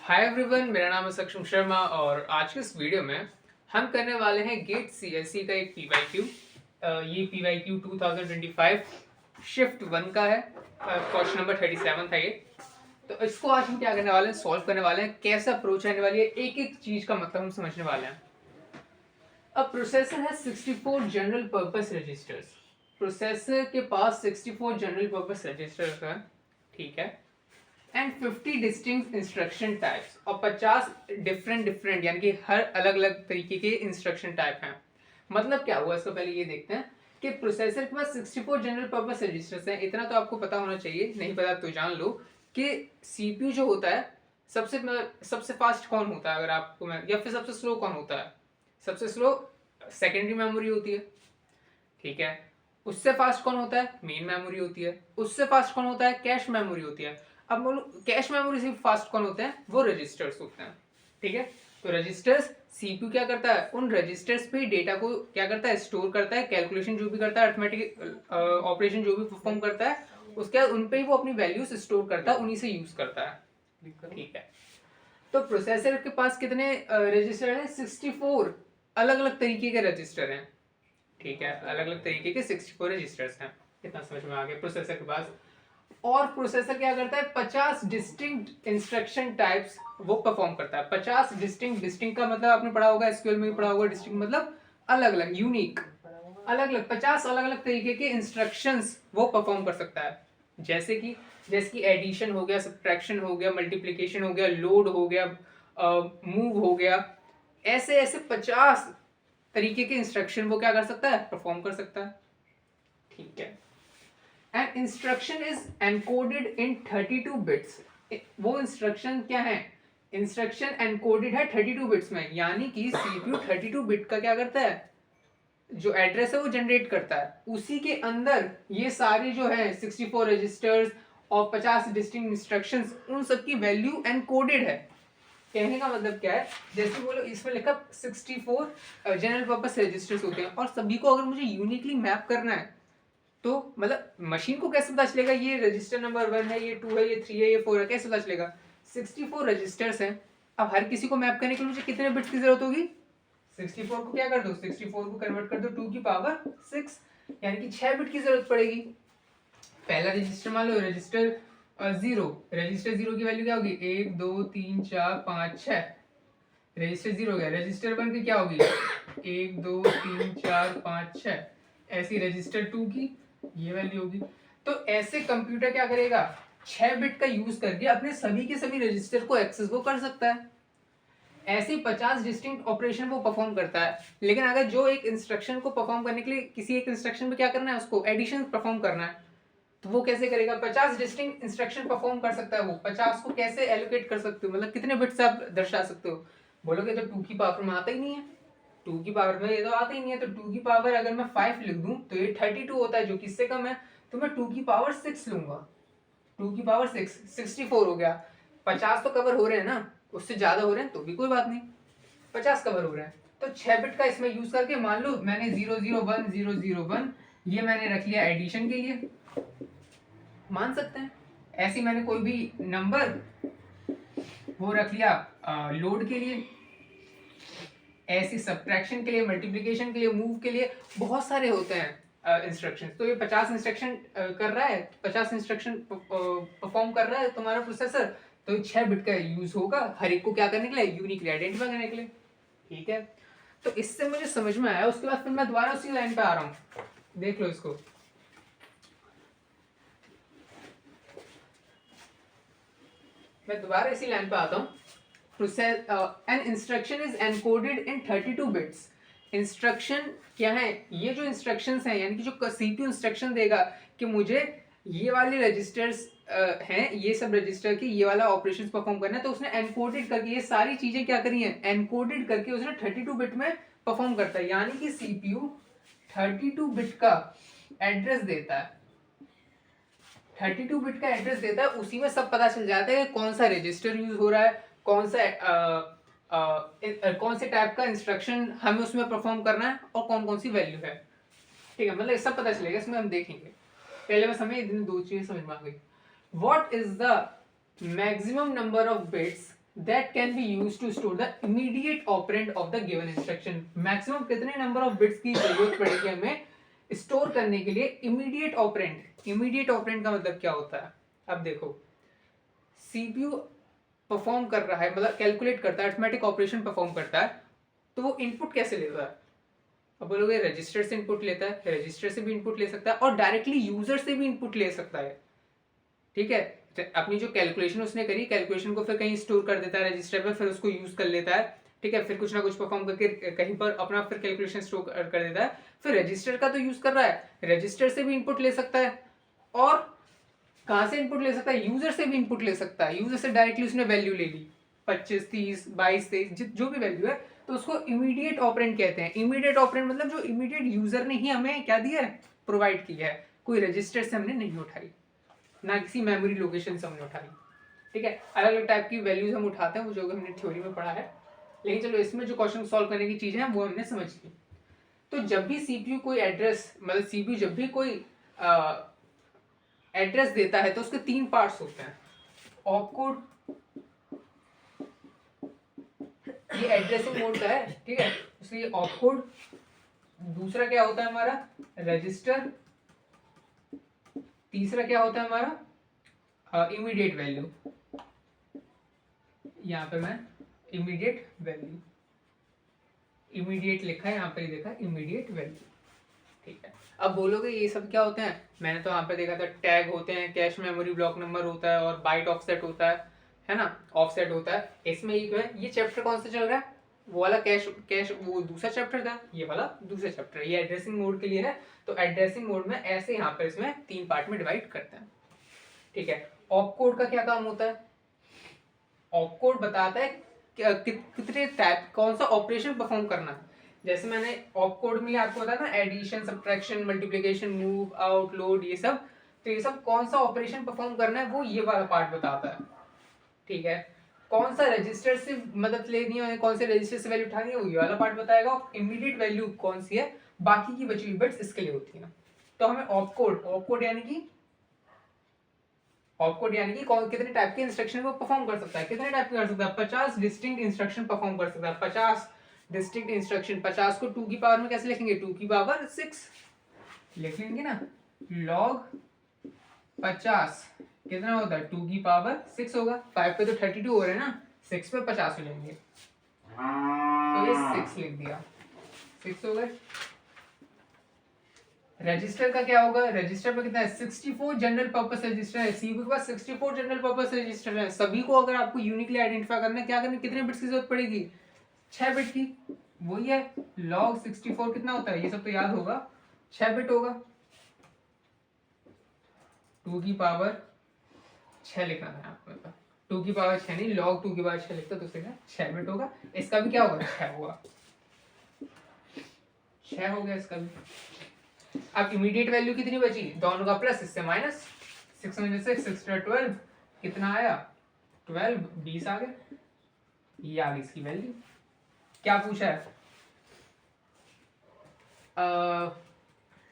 Hi everyone, मेरा नाम है सक्षम शर्मा और आज के इस वीडियो में हम करने वाले हैं गेट सीएससी का एक पीवाईक्यू। ये पीवाईक्यू 2025 शिफ्ट 1 का है। क्वेश्चन नंबर 37 था ये। तो इसको आज हम क्या करने वाले हैं, सॉल्व करने वाले हैं। कैसा अप्रोच रहने वाली है, एक एक चीज का मतलब हम समझने वाले हैं। अ प्रोसेसर है 64 जनरल पर्पस रजिस्टर्स। प्रोसेसर के पास 64 जनरल पर्पस रजिस्टर्स है, ठीक है, एंड 50 डिस्टिंक्ट इंस्ट्रक्शन टाइप्स और 50 डिफरेंट यानी कि हर अलग अलग तरीके के इंस्ट्रक्शन टाइप हैं। मतलब क्या हुआ, इसको पहले ये देखते हैं कि प्रोसेसर के पास 64 जनरल पर्पस रजिस्टर्स हैं। इतना तो आपको पता होना चाहिए, नहीं पता तो जान लो कि सीपीयू जो होता है सबसे फास्ट कौन होता है, अगर आपको मैं, या फिर सबसे स्लो कौन होता है। सबसे स्लो सेकेंडरी मेमोरी होती है, ठीक है। उससे फास्ट कौन होता है, मेन मेमोरी होती है। उससे फास्ट कौन होता है, कैश मेमोरी होती है। अब बोलो कैश मेमोरी से फास्ट कौन होते हैं, वो रजिस्टर्स होते हैं, ठीक है। तो रजिस्टर्स, सीपीयू क्या करता है, उन रजिस्टर्स पे डेटा को क्या करता है, स्टोर करता है। कैलकुलेशन जो भी करता है, अरिथमेटिक ऑपरेशन जो भी परफॉर्म करता है, उसके बाद उन पे ही वो अपनी वैल्यूज स्टोर करता है, उन्हीं से यूज करता है, ठीक है। तो प्रोसेसर के पास कितने रजिस्टर हैं, 64 अलग अलग तरीके के रजिस्टर हैं, ठीक है। अलग अलग तरीके के 64 रजिस्टर्स हैं। कितना समझ में आ गया प्रोसेसर के पास। और प्रोसेसर क्या करता है, 50 डिस्टिंक्ट इंस्ट्रक्शन टाइप्स वो परफॉर्म करता है। 50 डिस्टिंक्ट का मतलब आपने पढ़ा होगा, एसक्यूएल में भी पढ़ा होगा। डिस्टिंक्ट मतलब अलग अलग, यूनिक, अलग अलग 50 अलग अलग तरीके के इंस्ट्रक्शंस वो परफॉर्म कर सकता है। जैसे कि एडिशन हो गया, सब्ट्रैक्शन हो गया, मल्टीप्लिकेशन हो गया, लोड हो गया, मूव हो गया। ऐसे ऐसे 50 तरीके के इंस्ट्रक्शन वो क्या कर सकता है, परफॉर्म कर सकता है, ठीक है। And instruction is encoded in 32 bits. वो इंस्ट्रक्शन क्या है, इंस्ट्रक्शन एनकोडेड है 32 बिट्स में, यानी कि सीपीयू 32 बिट का क्या करता है, जो एड्रेस है वो जनरेट करता है। उसी के अंदर ये सारी जो है 64 रजिस्टर्स और 50 डिस्टिंक्ट इंस्ट्रक्शंस, उन सबकी वैल्यू एनकोडेड है। कहने का मतलब क्या है, जैसे बोलो इसमें लिखा 64 जनरल पर्पस रजिस्टर्स होते हैं, और सभी को अगर मुझे यूनिकली मैप करना है, तो मतलब मशीन को कैसे पता चलेगा ये रजिस्टर नंबर 1 है, ये 2 है, ये 3 है, ये 4 है, कैसे पता चलेगा। 64 रजिस्टर्स हैं। अब हर किसी को मैप करने के लिए मुझे कितने बिट्स की जरूरत होगी, 64 को क्या कर दो, 64 को कन्वर्ट कर दो 2 की पावर 6, यानी कि 6 बिट की जरूरत पड़ेगी। पहला रजिस्टर मान लो रजिस्टर 0। रजिस्टर 0 की वैल्यू क्या होगी, 1 2 3 4 5 6। रजिस्टर 0 हो गया। रजिस्टर 1 की क्या होगी, 1 2 3 4 5 6। ऐसी रजिस्टर 2 की ये वैल्यू होगी। तो ऐसे कंप्यूटर क्या करेगा, 6 बिट का यूज करके अपने सभी के सभी रजिस्टर को एक्सेस वो कर सकता है। ऐसे 50 डिस्टिंक्ट ऑपरेशन वो परफॉर्म करता है। लेकिन अगर जो एक इंस्ट्रक्शन को परफॉर्म करने के लिए किसी एक इंस्ट्रक्शन में क्या करना है, उसको एडिशन परफॉर्म करना है, तो वो कैसे करेगा। 50 डिस्टिंक्ट इंस्ट्रक्शन परफॉर्म कर सकता है वो। 50 को कैसे एलोकेट कर सकते हो, मतलब कितने बिट्स आप दर्शा सकते हो। बोलोगे तो 2 की पावर में आता ही नहीं है, 2 की पावर में ये तो आता ही नहीं है। तो 2 की पावर अगर मैं 5 लिख दूं तो ये 32 होता है, जो कि इससे कम है। तो मैं 2 की पावर 6 लूंगा। 2 की पावर 6 64 हो गया। 50 तो कवर हो रहे हैं ना, उससे ज्यादा हो रहे हैं तो भी कोई बात नहीं, 50 कवर हो रहे हैं। तो 6 बिट का इसमें यूज करके मान लो मैंने 001 ये मैंने रख लिया एडिशन के लिए, मान सकते हैं। ऐसे मैंने कोई भी नंबर वो रख लिया लोड के लिए, ऐसे सब्ट्रैक्शन के लिए, मल्टीप्लिकेशन के लिए, मूव के लिए, बहुत सारे होते हैं इंस्ट्रक्शन। तो ये 50 इंस्ट्रक्शन कर रहा है, 50 इंस्ट्रक्शन परफॉर्म कर रहा है तुम्हारा प्रोसेसर। तो 6 बिट का यूज होगा हर एक को क्या करने के लिए, यूनिकली आइडेंटिफाई करने के लिए, ठीक है। तो इससे मुझे समझ में आया। उसके बाद फिर मैं दोबारा उसी लाइन पे आ रहा हूँ, देख लो इसको। मैं दोबारा इसी लाइन पे आता हूँ। Process an instruction is encoded in 32 bits. Instruction क्या है, ये जो इंस्ट्रक्शंस हैं, यानी कि जो सीपीयू इंस्ट्रक्शन देगा कि मुझे ये वाले रजिस्टर्स हैं, ये सब रजिस्टर की ये वाला ऑपरेशंस परफॉर्म करना है, तो उसने एनकोडेड करके ये सारी चीजें क्या करी हैं, एनकोडेड करके उसने 32 बिट में परफॉर्म करता है। यानी कि सीपीयू 32 बिट का एड्रेस देता है, 32 बिट का एड्रेस देता है। उसी में सब पता चल जाता है कि कौन सा रजिस्टर यूज हो रहा है, कौन से टाइप का इंस्ट्रक्शन हमें उसमें परफॉर्म करना है, और कौन कौन सी वैल्यू है, ठीक है। मतलब ये सब पता चलेगा, इसमें हम देखेंगे। पहले बस हमें इन दो चीजें समझ में आ गई। What is the maximum number of bits that can be used to store the immediate operand of the given instruction. Maximum कितने नंबर ऑफ बिट्स की जरूरत पड़ेगी हमें स्टोर करने के लिए इमीडिएट ऑपरेंड? इमीडिएट ऑपरेंड का मतलब क्या होता है? अब देखो, सीपीयू परफॉर्म कर रहा है, मतलब कैलकुलेट करता है, अरिथमेटिक ऑपरेशन परफॉर्म करता है, तो वो इनपुट कैसे लेता है? अब बोलोगे रजिस्टर से इनपुट लेता है, रजिस्टर से भी इनपुट ले सकता है और डायरेक्टली यूजर से भी इनपुट ले सकता है। ठीक है, अपनी जो कैलकुलेशन उसने करी, कैलकुलेशन को फिर कहीं स्टोर कर देता है रजिस्टर पे, फिर उसको यूज कर लेता है। ठीक है, फिर कुछ ना कुछ परफॉर्म करके कहीं पर अपना फिर कैलकुलेशन स्टोर कर देता है, फिर रजिस्टर का तो यूज कर रहा है, रजिस्टर से भी इनपुट ले सकता है और कहां से इनपुट ले सकता है? यूजर से भी इनपुट ले सकता है। यूजर से डायरेक्टली उसने वैल्यू ले ली 25, 30, 22, 23 जो भी वैल्यू है, तो उसको इमीडिएट ऑपरेंड कहते हैं। इमीडिएट ऑपरेंड मतलब जो इमीडिएट यूजर ने ही हमें क्या दिया है, प्रोवाइड किया है, कोई रजिस्टर से हमने नहीं उठाई, ना किसी मेमोरी लोकेशन से हमने उठाई। ठीक है, अलग अलग टाइप की वैल्यूज हम उठाते हैं, वो जो हमने थ्योरी में पढ़ा है, लेकिन चलो इसमें जो क्वेश्चन सॉल्व करने की चीजें हैं वो हमने समझ ली। तो जब भी सीपीयू कोई एड्रेस, मतलब सीपीयू जब भी कोई एड्रेस देता है तो उसके 3 पार्ट्स होते हैं। ऑपकोड, ये एड्रेसिंग मोड का है, ठीक है, इसलिए ऑपकोड। दूसरा क्या होता है हमारा? रजिस्टर। तीसरा क्या होता है हमारा? Immediate value. यहाँ पे मैं इमीडिएट वैल्यू, इमीडिएट लिखा है, यहाँ पे देखा इमीडिएट वैल्यू। ठीक है, अब बोलोगे ये सब क्या होते हैं? मैंने तो यहाँ पे देखा था टैग होते हैं, कैश मेमोरी ब्लॉक नंबर होता है और बाइट ऑफसेट होता है ना, ऑफसेट होता है। इसमें एक है, ये चैप्टर कौन सा चल रहा है? वो वाला कैश वो दूसरा चैप्टर था, ये वाला दूसरा चैप्टर। ये एड्रेसिंग मोड के लिए है, तो एड्रेसिंग मोड में ऐसे यहाँ पर इसमें 3 पार्ट में डिवाइड करते हैं। ठीक है, ऑपकोड का क्या काम होता है? ऑपकोड बताता है कितने टाइप, कौन सा ऑपरेशन परफॉर्म करना है। जैसे मैंने ऑपकोड में आपको बताया ना, addition, subtraction, multiplication, move, out, load, ये सब, तो ये सब कौन सा ऑपरेशन परफॉर्म करना है वो ये वाला पार्ट बताता है। ठीक है, कौन सा रजिस्टर से मदद लेनी है, कौन से रजिस्टर से वैल्यू उठानी है, वो ये वाला पार्ट बताएगा। इमीडिएट वैल्यू कौन सी है, बाकी की बची हुई बिट्स इसके लिए होती है। तो हमें ऑपकोड, ऑपकोड यानी कि ऑपकोड यानी कि कौन कितने टाइप के इंस्ट्रक्शन को परफॉर्म कर सकता है, कितने टाइप के कर सकता है? 50 डिस्टिंक्ट इंस्ट्रक्शन परफॉर्म कर सकता है। 50 डिस्टिंक्ट इंस्ट्रक्शन, 50 को 2 की पावर में कैसे लिखेंगे? 2 की पावर 6 लिख लेंगे ना। log 50 कितना होता है? 2 की पावर 6 होगा। 5 पे तो 32 हो रहे हैं ना, 6 पे 50 हो जाएंगे, तो ये 6 लिख दिया, 6 हो गए। रजिस्टर का क्या होगा? रजिस्टर पे कितना है? 64 जनरल पर्पस रजिस्टर है। सीपीयू के पास 64 जनरल पर्पस रजिस्टर है। सभी को अगर आपको यूनिकली आइडेंटिफाई करना है, क्या करना है? कितने बिट्स की जरूरत पड़ेगी? 6 बिट की। वही है, log 64 कितना होता है? ये सब तो याद होगा, 6 बिट होगा। 2 की पावर 6 लिखना है आपको, 2 की पावर 6 नहीं, log 2 की पावर 6 लिखता तो 6 बिट होगा। इसका भी क्या होगा? 6 होगा, 6 हो गया इसका भी। अब इमीडिएट वैल्यू कितनी बची? दोनों का प्लस, इससे माइनस। 6 में से 6 12 कितना आया? 12, 20 आ गए। ये आ गई इसकी वैल्यू। क्या पूछा है?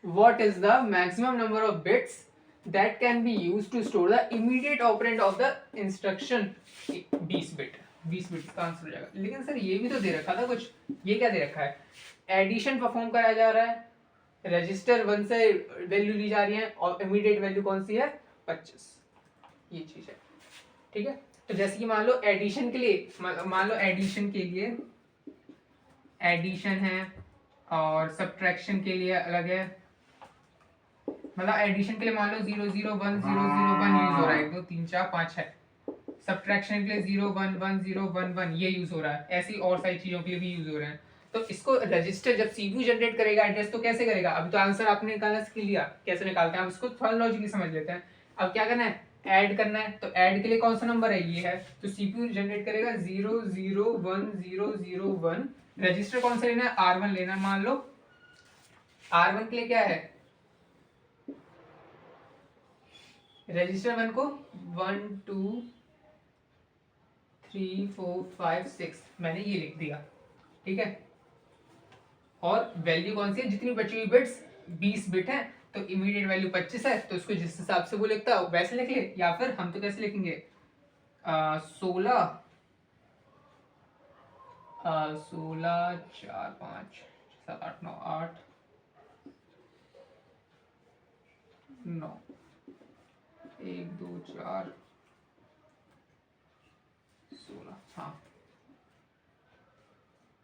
What is the maximum number of bits that can be used to store the immediate operand of the instruction? 20 bit. 20 bit का आंसर हो जाएगा। लेकिन सर ये भी तो दे रखा था कुछ, ये क्या दे रखा है? एडिशन परफॉर्म कराया जा रहा है, रजिस्टर 1 से वैल्यू ली जा रही है और इमीडिएट वैल्यू कौन सी है? 25। ये चीज है। ठीक है, तो जैसे कि मान लो एडिशन के लिए, मान लो एडिशन के लिए एडिशन है और सब्ट्रैक्शन के लिए अलग है। मतलब एडिशन के लिए मान लो 0 0 1 0 0 1 यूज हो रहा है, 1 2 3 4 5 6। सब्ट्रैक्शन के लिए 0 1 1 0 1 1 ये यूज हो रहा है। ऐसी और सारी चीजों के लिए भी यूज हो रहे हैं। तो इसको रजिस्टर जब सीपीयू जनरेट करेगा एड्रेस, तो कैसे करेगा? अभी तो आंसर आपने निकालना सीख लिया, कैसे निकालते हैं। अब इसको थोड़ा लॉजिकली समझ लेते हैं। अब क्या करना है? ऐड करना है। तो ऐड के लिए कौन सा नंबर है? ये है। तो सीपीयू जनरेट करेगा 0 0 1 0 0 1। रजिस्टर कौन सा लेना है? R1 लेना है। मान लो R1 के लिए क्या है? रजिस्टर 1 को 1 2 3 4 5 6 मैंने ये लिख दिया। ठीक है, और वैल्यू कौन सी है? जितनी बची हुई बिट्स 20 बिट है, तो इमीडिएट वैल्यू 25 है, तो इसको जिस हिसाब से वो लिखता है वैसे लिख ले। या फिर हम तो कैसे लिखेंगे? 16 16 4 5 7 8 9 8 9 1 2 4 16 हाँ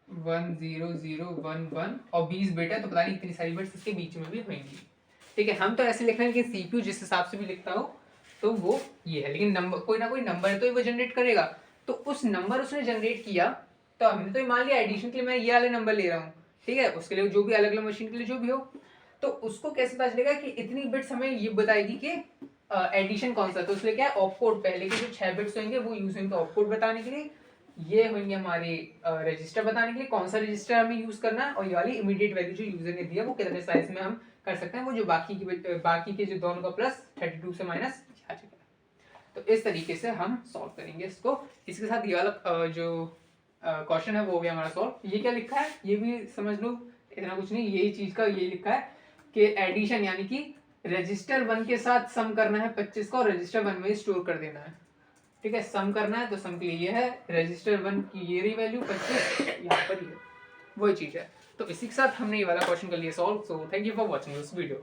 1 0 0 1 1 और 20 बिट है तो पता नहीं इतनी सारी बिट्स इसके बीच में भी होंगी। ठीक है, हम तो ऐसे लिख रहे हैं कि सीपीयू जिस हिसाब से भी लिखता हो तो वो ये है, लेकिन नंबर कोई ना कोई नंबर तो वो जनरेट करेगा। तो उस नंबर उसने जनरेट किया तो हमने तो मान लिया एडिशन के लिए मैं ये वाले नंबर ले रहा हूँ, ठीक है, उसके लिए जो भी अलग अलग मशीन के लिए जो भी हो, तो उसको कैसे पता चलेगा कि इतनी बिट्स हमें ये बताएगी कि एडिशन कौन सा। तो उसके लिए क्या है, ऑपकोड, पहले के जो 6 बिट्स होंगे वो यूज होंगे ऑपकोड बताने के लिए, ये होंगे हमारे रजिस्टर बताने के लिए कौन सा रजिस्टर हमें यूज करना है, और ये वाली इमीडिएट वैल्यू जो यूजर ने दिया वो कितने साइज में हम कर सकते हैं, वो जो बाकी के जो दोनों का प्लस 32 से माइनस आ चुका है। तो इस तरीके से हम सॉल्व करेंगे इसको। इसके साथ ये वाला जो क्वेश्चन है वो भी हमारा सॉल्व। ये क्या लिखा है ये भी समझ लो, इतना कुछ नहीं, यही चीज का ये लिखा है कि एडिशन यानी कि रजिस्टर 1 के साथ सम करना है 25 का और रजिस्टर 1 में स्टोर कर देना है। ठीक है, सम करना है तो सम के लिए ये है रजिस्टर 1 की ये रही वैल्यू 25, यहाँ पर ये वही चीज है। तो इसी के साथ हमने ये वाला क्वेश्चन कर लिया solve. So thank you for watching this video.